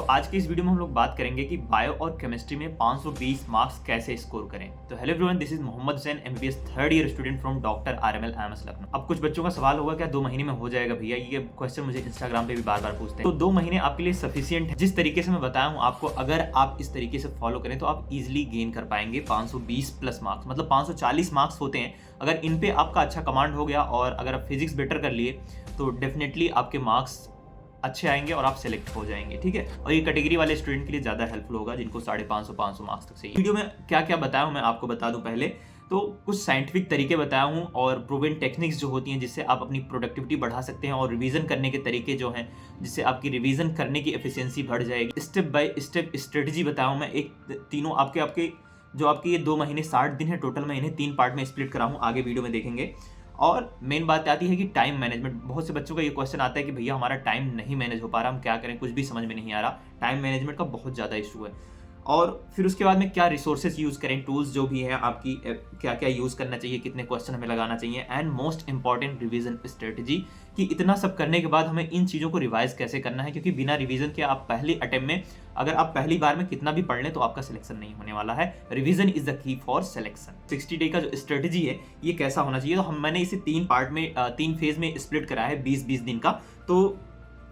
आज की इस वीडियो में हम लोग बात करेंगे कि बायो और केमिस्ट्री में 520 मार्क्स कैसे स्कोर करें। तो hello everyone, this is Mohammad Hussain, MBBS third year student from doctor RML IMS Lucknow. अब कुछ बच्चों का सवाल होगा क्या 2 महीने में हो जाएगा भैया? ये क्वेश्चन मुझे इंस्टाग्राम पे भी बार बार पूछते हैं। तो 2 महीने आपके लिए सफिशियंट है। जिस तरीके से मैं बताया हूँ आपको, अगर आप इस तरीके से फॉलो करें तो आप इजिली गेन कर पाएंगे 520 प्लस मार्क्स। मतलब 540 मार्क्स होते हैं। अगर इन पे आपका अच्छा कमांड हो गया और अगर आप फिजिक्स बेटर कर लिए तो डेफिनेटली आपके मार्क्स अच्छे आएंगे और आप सेलेक्ट हो जाएंगे। ठीक है, और ये कैटेगरी वाले स्टूडेंट के लिए ज़्यादा हेल्पफुल होगा जिनको 550 मार्क्स तक चाहिए। वीडियो में क्या क्या बताया हूँ मैं आपको बता दूं। पहले तो कुछ साइंटिफिक तरीके बताया हूँ और प्रूवन टेक्निक्स जो होती हैं जिससे आप अपनी प्रोडक्टिविटी बढ़ा सकते हैं, और रिवीजन करने के तरीके जो हैं जिससे आपकी रिवीजन करने की एफिशिएंसी बढ़ जाएगी। स्टेप बाय स्टेप स्ट्रेटजी बताया हूँ मैं। एक तीनों आपके जो आपके ये 2 महीने 60 दिन है टोटल, मैं इन्हें 3 पार्ट में स्प्लिट करा हूँ, आगे वीडियो में देखेंगे। और मेन बात आती है कि टाइम मैनेजमेंट। बहुत से बच्चों का ये क्वेश्चन आता है कि भैया हमारा टाइम नहीं मैनेज हो पा रहा, हम क्या करें, कुछ भी समझ में नहीं आ रहा। टाइम मैनेजमेंट का बहुत ज़्यादा इशू है। और फिर उसके बाद में क्या रिसोर्सेज यूज़ करें, टूल्स जो भी हैं आपकी, क्या क्या यूज़ करना चाहिए, कितने क्वेश्चन हमें लगाना चाहिए, and most important revision strategy कि इतना सब करने के बाद हमें इन चीज़ों को रिवाइज कैसे करना है। क्योंकि बिना रिवीजन के आप पहले अटेम्प्ट में, अगर आप पहली बार में कितना भी पढ़ लें तो आपका सिलेक्शन नहीं होने वाला है। Revision is the key for selection. 60 day का जो स्ट्रेटजी है ये कैसा होना चाहिए, तो मैंने इसे 3 पार्ट में 3 फेज में स्प्लिट करा है 20-20 दिन का। तो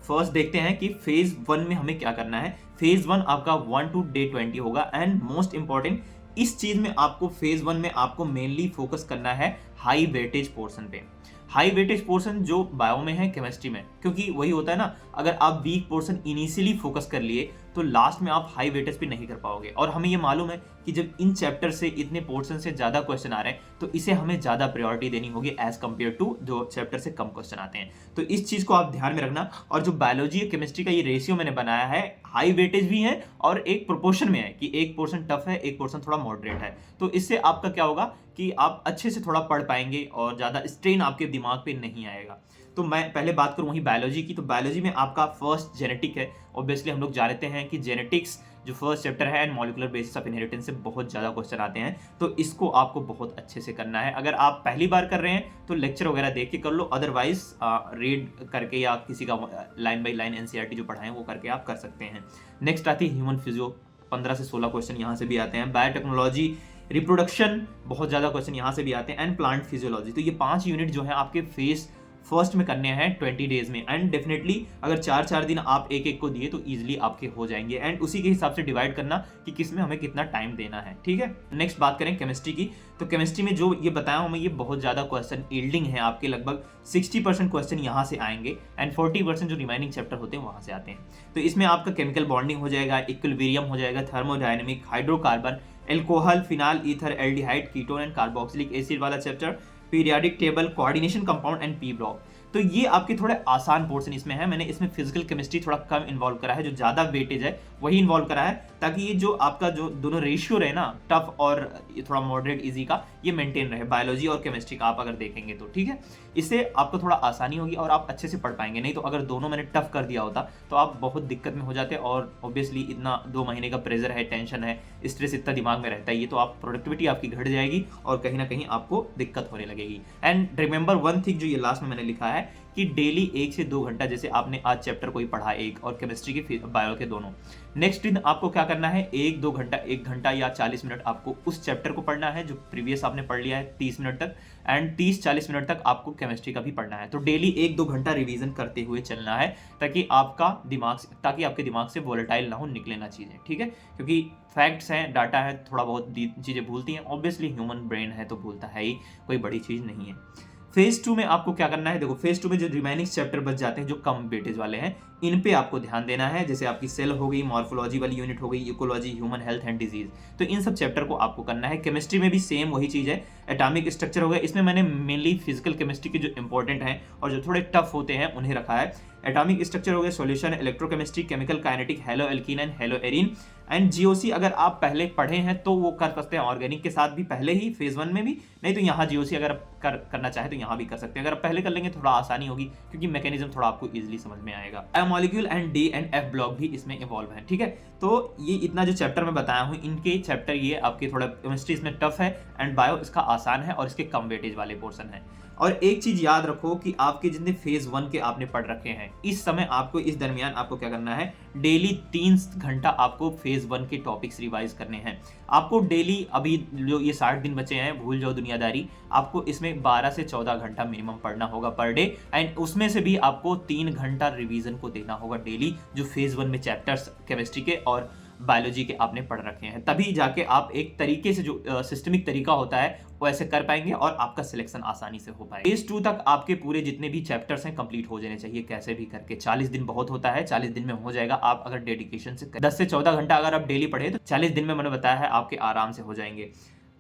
फर्स्ट देखते हैं कि फेज 1 में हमें क्या करना है। फेज 1 आपका 1 to day 20 होगा। एंड मोस्ट इंपॉर्टेंट, इस चीज में आपको फेज 1 में आपको मेनली फोकस करना है हाई वेटेज पोर्शन पे। हाई वेटेज पोर्शन जो बायो में है, केमिस्ट्री में, क्योंकि वही होता है ना, अगर आप वीक पोर्शन इनिशियली फोकस कर लिए तो लास्ट में आप हाई वेटेज पे नहीं कर पाओगे। और हमें ये मालूम है कि जब इन चैप्टर से इतने पोर्शन से ज्यादा क्वेश्चन आ रहे हैं तो इसे हमें ज्यादा प्रायोरिटी देनी होगी एज कंपेयर टू जो चैप्टर से कम क्वेश्चन आते हैं। तो इस चीज को आप ध्यान में रखना। और जो बायोलॉजी और केमिस्ट्री का ये रेशियो मैंने बनाया है, हाई वेटेज भी है और एक प्रोपोर्शन में है कि एक पोर्शन टफ है, एक पोर्शन थोड़ा मॉडरेट है। तो इससे आपका क्या होगा कि आप अच्छे से थोड़ा पढ़ पाएंगे और ज्यादा स्ट्रेन आपके दिमाग पे नहीं आएगा। तो मैं पहले बात करूं वही बायोलॉजी की। तो बायोलॉजी में आपका फर्स्ट जेनेटिक है। ऑब्वियसली हम लोग जानते हैं कि जेनेटिक्स जो फर्स्ट चैप्टर है and molecular basis of inheritance से बहुत ज़्यादा क्वेश्चन आते हैं। तो इसको आपको बहुत अच्छे से करना है। अगर आप पहली बार कर रहे हैं तो लेक्चर वगैरह देख के कर लो, अदरवाइज रीड करके या किसी का लाइन बाई लाइन एनसीईआरटी जो पढ़ाएं वो करके आप कर सकते हैं। नेक्स्ट आती है ह्यूमन फिजियो। 15 से 16 क्वेश्चन यहाँ से भी आते हैं। बायोटेक्नोलॉजी, रिप्रोडक्शन, बहुत ज़्यादा क्वेश्चन यहाँ से भी आते हैं। And plant physiology. तो ये 5 यूनिट जो है आपके फेस फर्स्ट में करने हैं 20 डेज में। एंड डेफिनेटली अगर 4-4 दिन आप एक एक को दिए तो इजीली आपके हो जाएंगे। एंड उसी के हिसाब से डिवाइड करना कि किस में हमें कितना टाइम देना है। ठीक है, नेक्स्ट बात करें केमिस्ट्री की। तो केमिस्ट्री में जो ये बताया हूं मैं, ये बहुत ज़्यादा क्वेश्चन यील्डिंग है। आपके लगभग 60% क्वेश्चन यहाँ से आएंगे एंड 40% जो रिमाइनिंग चैप्टर होते हैं वहाँ से आते हैं। तो इसमें आपका केमिकल बॉन्डिंग हो जाएगा, इक्विलिब्रियम हो जाएगा, thermodynamic, hydrocarbon, alcohol, phenol, ether, aldehyde, ketone and carboxylic acid वाला chapter, periodic table, coordination compound and P block. तो ये आपके थोड़े आसान पोर्शन इसमें है। मैंने इसमें फिजिकल केमिस्ट्री थोड़ा कम इन्वॉल्व करा है, जो ज़्यादा वेटेज है वही इन्वॉल्व करा है, ताकि ये जो आपका जो दोनों रेशियो रहे ना, टफ और ये थोड़ा मॉडरेट इजी का, ये मेंटेन रहे बायोलॉजी और केमिस्ट्री का आप अगर देखेंगे तो। ठीक है, इससे आपको थोड़ा आसानी होगी और आप अच्छे से पढ़ पाएंगे। नहीं तो अगर दोनों मैंने टफ कर दिया होता तो आप बहुत दिक्कत में हो जाते। और ऑब्वियसली इतना 2 महीने का प्रेशर है, टेंशन है, स्ट्रेस इतना दिमाग में रहता है, ये तो आप प्रोडक्टिविटी आपकी घट जाएगी और कहीं ना कहीं आपको दिक्कत होने लगेगी। एंड रिमेंबर वन थिंग जो ये लास्ट में मैंने लिखा है कि डेली 1 से 2 घंटा, जैसे आपने आज चैप्टर कोई पढ़ा एक और केमिस्ट्री के बायो के दोनों, नेक्स्ट दिन आपको क्या करना है, 1-2 घंटा, 1 घंटा या 40 मिनट आपको उस चैप्टर को पढ़ना है जो प्रीवियस आपने पढ़ लिया है 30 मिनट तक। एंड 30-40 मिनट तक आपको केमिस्ट्री का भी पढ़ना है। तो डेली 1-2 घंटा रिवीजन करते हुए चलना है ताकि आपके दिमाग से वोलेटाइल ना हो, निकले ना चीज़ें। ठीक है, क्योंकि फैक्ट्स हैं, डाटा है, थोड़ा बहुत चीज़ें भूलती हैं। ऑब्वियसली ह्यूमन ब्रेन है तो भूलता है ही, कोई बड़ी चीज़ नहीं है। फेज 2 में आपको क्या करना है, देखो फेज 2 में जो रिमेनिंग चैप्टर बच जाते हैं जो कम वेटेज वाले हैं, इन पे आपको ध्यान देना है। जैसे आपकी सेल हो गई, मॉर्फोलॉजी वाली यूनिट हो गई, ecology, human health and disease, तो इन सब चैप्टर को आपको करना है। केमिस्ट्री में भी सेम वही चीज़ है। एटॉमिक स्ट्रक्चर हो गया, इसमें मैंने मेनली फिजिकल केमिस्ट्री के जो इंपॉर्टेंट हैं और जो थोड़े टफ होते हैं उन्हें रखा है। एटॉमिक स्ट्रक्चर हो गया, solution, electrochemistry, chemical kinetic, hello alkene and hello arene. And GOC अगर आप पहले पढ़े हैं तो वो कर सकते हैं ऑर्गेनिक के साथ भी पहले ही फेज 1 में भी, नहीं तो यहाँ जीओसी अगर करना चाहे तो यहाँ भी कर सकते हैं। अगर आप पहले कर लेंगे थोड़ा आसानी होगी क्योंकि मैकेनिज्म थोड़ा आपको इजीली समझ में आएगा। Molecule and D and F block भी इसमें इवॉल्व है। ठीक है, तो ये इतना जो चैप्टर मैं बताया हूँ, इनके चैप्टर ये आपके थोड़ा केमिस्ट्री इसमें टफ है एंड बायो इसका आसान है और इसके कम वेटेज वाले पोर्शन है। और एक चीज याद रखो कि आपके जितने फेज 1 के आपने पढ़ रखे हैं, इस समय आपको इस दरमियान आपको क्या करना है, डेली 3 घंटा आपको फेज 1 के टॉपिक्स रिवाइज करने हैं। आपको डेली, अभी जो ये 60 दिन बचे हैं, भूल जाओ दुनियादारी, आपको इसमें 12 से 14 घंटा मिनिमम पढ़ना होगा पर डे, एंड उसमें से भी आपको 3 घंटा रिवीजन को देना होगा डेली, जो फेज 1 में चैप्टर्स केमिस्ट्री के और बायोलॉजी के आपने पढ़ रखे हैं। तभी जाके आप एक तरीके से, जो सिस्टमिक तरीका होता है, वो ऐसे कर पाएंगे और आपका सिलेक्शन आसानी से हो पाएगा। फेज 2 तक आपके पूरे जितने भी चैप्टर्स हैं कंप्लीट हो जाने चाहिए, कैसे भी करके। 40 दिन बहुत होता है, 40 दिन में हो जाएगा। आप अगर डेडिकेशन से 10 से 14 घंटा अगर आप डेली पढ़े तो 40 दिन में मैंने बताया है आपके आराम से हो जाएंगे।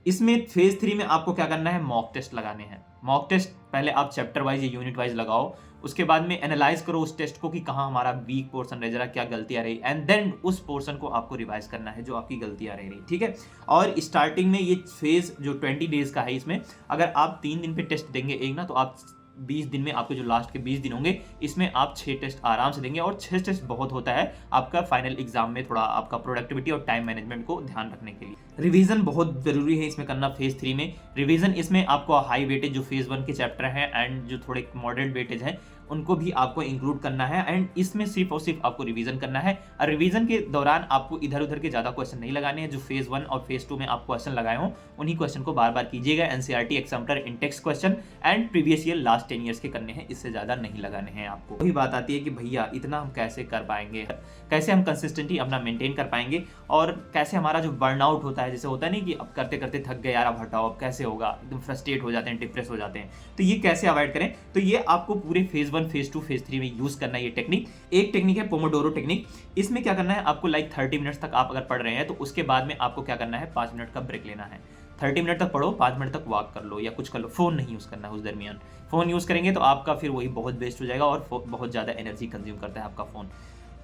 इसमें फेज 3 में आपको क्या करना है, मॉक टेस्ट लगाने हैं। मॉक टेस्ट पहले आप चैप्टर वाइज या यूनिट वाइज लगाओ, उसके बाद में एनालाइज करो उस टेस्ट को कि कहाँ हमारा वीक पोर्शन रह जा रहा, क्या गलतियां रही, एंड देन उस पोर्शन को आपको रिवाइज करना है जो आपकी गलतियां रह रही, ठीक है। और स्टार्टिंग में ये फेज जो 20 डेज का है, इसमें अगर आप 3 दिन पे टेस्ट देंगे एक ना, तो आप 20 दिन में, आपके जो लास्ट के 20 दिन होंगे, इसमें आप 6 टेस्ट आराम से देंगे। और 6 टेस्ट बहुत होता है आपका फाइनल एग्जाम में, थोड़ा आपका प्रोडक्टिविटी और टाइम मैनेजमेंट को ध्यान रखने के लिए। रिवीजन बहुत जरूरी है इसमें करना फेज 3 में। रिवीजन इसमें आपको हाई वेटेज जो फेज 1 के चैप्टर हैं एंड जो थोड़े मॉडरेट वेटेज हैं, उनको भी आपको इंक्लूड करना है, एंड इसमें सिर्फ और सिर्फ आपको रिवीजन करना है। और रिवीजन के दौरान आपको इधर उधर के ज्यादा क्वेश्चन नहीं लगाने हैं। जो फेज 1 और फेज 2 में आप क्वेश्चन लगाए हों, उन्हीं क्वेश्चन को बार बार कीजिएगा। NCERT examiner Intex question and previous year last 10 years के करने हैं, इससे ज्यादा नहीं लगाने हैं आपको। वही बात आती है कि भैया इतना हम कैसे कर पाएंगे, कैसे हम कंसिस्टेंटली अपना मेंटेन कर पाएंगे, और कैसे हमारा जो बर्नआउट होता है, जैसे होता है नहीं कि अब करते करते थक गए यार, अब हटाओ, अब कैसे होगा, एकदम फ्रस्ट्रेट हो जाते हैं, डिप्रेस हो जाते हैं, तो ये कैसे अवॉइड करें। तो ये आपको पूरे फेज 1, फेज 2, फेज 3 में यूज करना है ये टेक्निक। एक टेक्निक है पोमोडोरो टेक्निक। इसमें क्या करना है आपको, लाइक 30 मिनट्स तक आप अगर पढ़ रहे हैं तो उसके बाद में आपको क्या करना है, 5 मिनट का ब्रेक लेना है। 30 मिनट तक पढ़ो, 5 मिनट तक वॉक कर लो या कुछ कर लो, फोन नहीं यूज करना है उस दरमियान। फोन यूज करेंगे तो आपका फिर वही बहुत वेस्ट हो जाएगा और बहुत ज्यादा एनर्जी कंज्यूम करता है आपका फोन।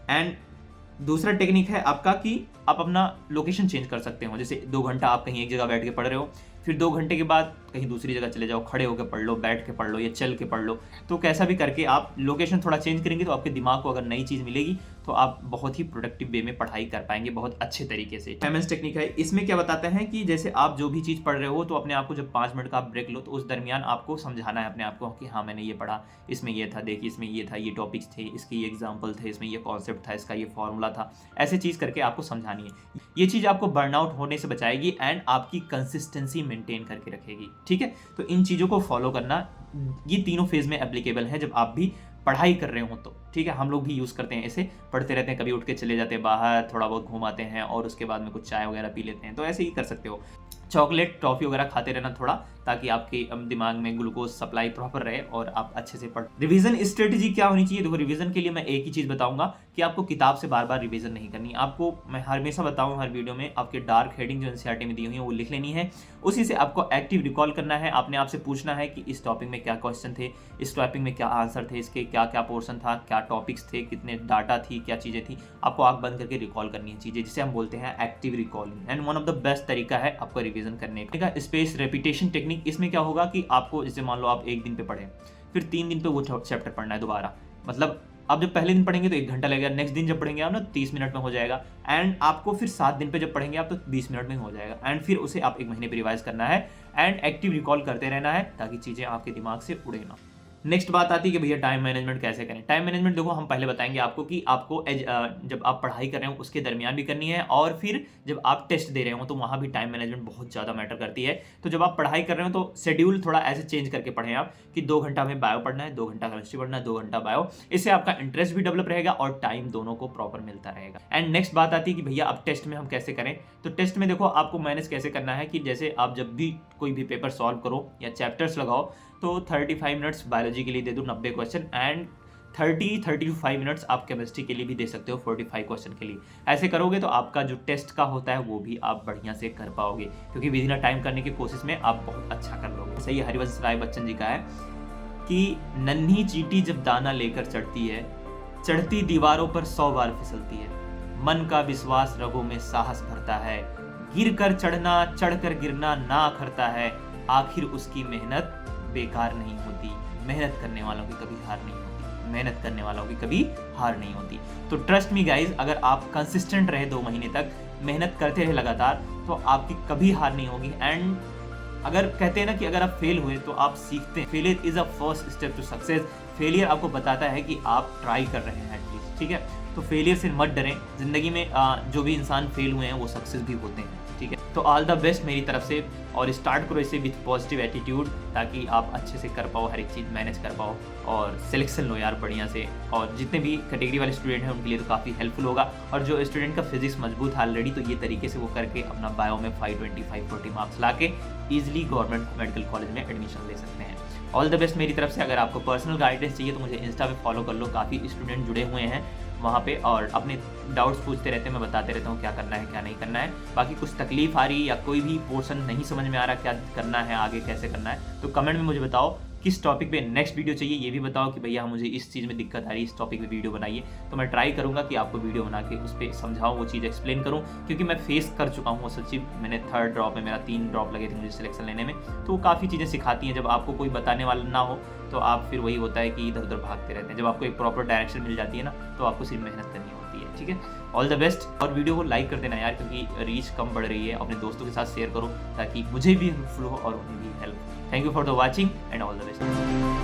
एंड दूसरा टेक्निक है आपका कि आप अपना लोकेशन चेंज कर सकते हो। जैसे 2 घंटा आप कहीं एक जगह बैठ के पढ़ रहे हो, फिर 2 घंटे के बाद कहीं दूसरी जगह चले जाओ, खड़े होकर पढ़ लो, बैठ के पढ़ लो या चल के पढ़ लो। तो कैसा भी करके आप लोकेशन थोड़ा चेंज करेंगे तो आपके दिमाग को अगर नई चीज़ मिलेगी तो आप बहुत ही प्रोडक्टिव वे में पढ़ाई कर पाएंगे बहुत अच्छे तरीके से। फेमस टेक्निक है। इसमें क्या बताते हैं कि जैसे आप जो भी चीज़ पढ़ रहे हो तो अपने आप को जब 5 मिनट का आप ब्रेक लो तो उस दरमियान आपको समझाना है अपने आप को कि हाँ मैंने ये पढ़ा, इसमें ये था, देखिए इसमें ये था, ये टॉपिक्स थे, इसके ये एग्जाम्पल थे, इसमें ये कॉन्सेप्ट था, इसका ये फॉर्मूला था। ऐसे चीज़ करके आपको समझानी है। ये चीज़ आपको बर्नआउट होने से बचाएगी एंड आपकी कंसिस्टेंसी मेंटेन करके रखेगी, ठीक है। तो इन चीज़ों को फॉलो करना, ये तीनों फेज में एप्लीकेबल है जब आप भी पढ़ाई कर रहे हो तो, ठीक है। हम लोग भी यूज़ करते हैं, ऐसे पढ़ते रहते हैं, कभी उठ के चले जाते हैं बाहर, थोड़ा बहुत घूमाते हैं और उसके बाद में कुछ चाय वगैरह पी लेते हैं, तो ऐसे ही कर सकते हो। चॉकलेट टॉफ़ी वगैरह खाते रहना थोड़ा, ताकि आपके दिमाग में ग्लूकोज सप्लाई प्रॉपर रहे और आप अच्छे से पढ़। रिवीजन स्ट्रेटजी क्या होनी चाहिए, देखो रिवीजन के लिए मैं एक ही चीज़ बताऊंगा कि आपको किताब से बार बार रिवीजन नहीं करनी। आपको मैं हमेशा बताऊँ हर वीडियो में, आपके डार्क हेडिंग जो एनसीईआरटी में दी हुई है वो लिख लेनी है। उसी से आपको एक्टिव रिकॉल करना है, अपने आप से पूछना है कि इस टॉपिक में क्या क्वेश्चन थे, इस टॉपिक में क्या आंसर थे, इसके क्या क्या पोर्शन था, क्या टॉपिक्स थे, कितने डाटा थी, क्या चीज़ें थी। आपको आँख बंद करके रिकॉल करनी है चीज़ें, जिसे हम बोलते हैं active recalling. And one of the best तरीका है आपको रिवीजन करने का। स्पेस रेपिटेशन टेक्निक, इसमें क्या होगा कि आपको जैसे मान लो आप एक दिन पे पढ़े, फिर 3 दिन पे वो चैप्टर पढ़ना है दोबारा। मतलब आप जब पहले दिन पढ़ेंगे तो 1 घंटा लगेगा, नेक्स्ट दिन जब पढ़ेंगे आप ना 30 मिनट में हो जाएगा, एंड आपको फिर 7 दिन पे जब पढ़ेंगे आप तो 20 मिनट में हो जाएगा। एंड फिर उसे आप 1 महीने पे रिवाइज करना है एंड एक्टिव रिकॉल करते रहना है ताकि चीज़ें आपके दिमाग से उड़े ना। नेक्स्ट बात आती है कि भैया टाइम मैनेजमेंट कैसे करें। टाइम मैनेजमेंट देखो हम पहले बताएंगे आपको कि आपको जब आप पढ़ाई कर रहे हो उसके दरमियान भी करनी है, और फिर जब आप टेस्ट दे रहे हो तो वहाँ भी टाइम मैनेजमेंट बहुत ज़्यादा मैटर करती है। तो जब आप पढ़ाई कर रहे हो तो शेड्यूल थोड़ा ऐसे चेंज करके पढ़ें आप कि 2 घंटा हमें बायो पढ़ना है, 2 घंटा केमिस्ट्री पढ़ना है, 2 घंटा बायो। इससे आपका इंटरेस्ट भी डेवलप रहेगा और टाइम दोनों को प्रॉपर मिलता रहेगा। एंड नेक्स्ट बात आती है कि भैया अब टेस्ट में हम कैसे करें। तो टेस्ट में देखो आपको मैनेज कैसे करना है कि जैसे आप जब भी कोई भी पेपर सॉल्व करो या चैप्टर्स लगाओ तो 35 मिनट्स बायोलॉजी के लिए दे दो 90 क्वेश्चन, एंड 30-35 मिनट्स आप केमिस्ट्री के लिए भी दे सकते हो 45 क्वेश्चन के लिए। ऐसे करोगे तो आपका जो टेस्ट का होता है वो भी आप बढ़िया से कर पाओगे, क्योंकि विदिन अ टाइम करने की कोशिश में आप बहुत अच्छा कर लोगे। सही हरिवंश राय बच्चन जी का है कि नन्ही चींटी जब दाना लेकर चढ़ती है, चढ़ती दीवारों पर 100 बार फिसलती है, मन का विश्वास रगों में साहस भरता है, गिर कर चढ़ना चढ़कर गिरना ना अखरता है, आखिर उसकी मेहनत बेकार नहीं होती। मेहनत करने वालों की कभी हार नहीं होती, मेहनत करने वालों की कभी हार नहीं होती। तो ट्रस्ट मी गाइज, अगर आप कंसिस्टेंट रहे 2 महीने तक, मेहनत करते रहे लगातार, तो आपकी कभी हार नहीं होगी। एंड अगर कहते हैं ना कि अगर आप फेल हुए तो आप सीखते हैं। Failure is a first step to success. Failure आपको बताता है कि आप ट्राई कर रहे हैं एटलीस्ट, ठीक है। तो फेलियर से मत डरें। जिंदगी में जो भी इंसान फेल हुए हैं वो सक्सेस भी होते हैं, ठीक है। तो ऑल द बेस्ट मेरी तरफ से, और स्टार्ट करो इसे विथ पॉजिटिव एटीट्यूड, ताकि आप अच्छे से कर पाओ, हर एक चीज़ मैनेज कर पाओ और सिलेक्शन लो यार बढ़िया से। और जितने भी कैटेगरी वाले स्टूडेंट हैं उनके लिए तो काफ़ी हेल्पफुल होगा। और जो स्टूडेंट का फिजिक्स मजबूत है ऑलरेडी, तो ये तरीके से वो करके अपना बायो में 520-540 मार्क्स ला के ईजिली गवर्नमेंट मेडिकल कॉलेज में एडमिशन ले सकते हैं। ऑल द बेस्ट मेरी तरफ से। अगर आपको पर्सनल गाइडेंस चाहिए तो मुझे इंस्टा पे फॉलो कर लो, काफ़ी स्टूडेंट जुड़े हुए हैं वहाँ पे और अपने डाउट्स पूछते रहते हैं, मैं बताते रहता हूँ क्या करना है क्या नहीं करना है। बाकी कुछ तकलीफ आ रही या कोई भी पोर्शन नहीं समझ में आ रहा क्या करना है आगे कैसे करना है, तो कमेंट में मुझे बताओ किस टॉपिक पे नेक्स्ट वीडियो चाहिए। ये भी बताओ कि भैया मुझे इस चीज़ में दिक्कत आ रही है, इस टॉपिक पे वीडियो बनाइए। तो मैं ट्राई करूँगा कि आपको वीडियो बना के उस पर समझाऊँ, वो चीज़ एक्सप्लेन करूँ, क्योंकि मैं फेस कर चुका हूँ वो सच्ची। मैंने 3rd ड्रॉप में मेरा 3 ड्रॉप लगे थे मुझे सिलेक्शन लेने में। तो वो काफ़ी चीज़ें सिखाती हैं। जब आपको कोई बताने वाला ना हो तो आप फिर वही होता है कि इधर उधर भागते रहते हैं। जब आपको एक प्रॉपर डायरेक्शन मिल जाती है ना, तो आपको सिर्फ मेहनत करनी होती है, ठीक है। All the best. और वीडियो को लाइक कर देना यार, क्योंकि रीच कम बढ़ रही है। अपने दोस्तों के साथ शेयर करो ताकि मुझे भी हेल्पफुल हो और उन्हें भी help. Thank you for the watching and all the best.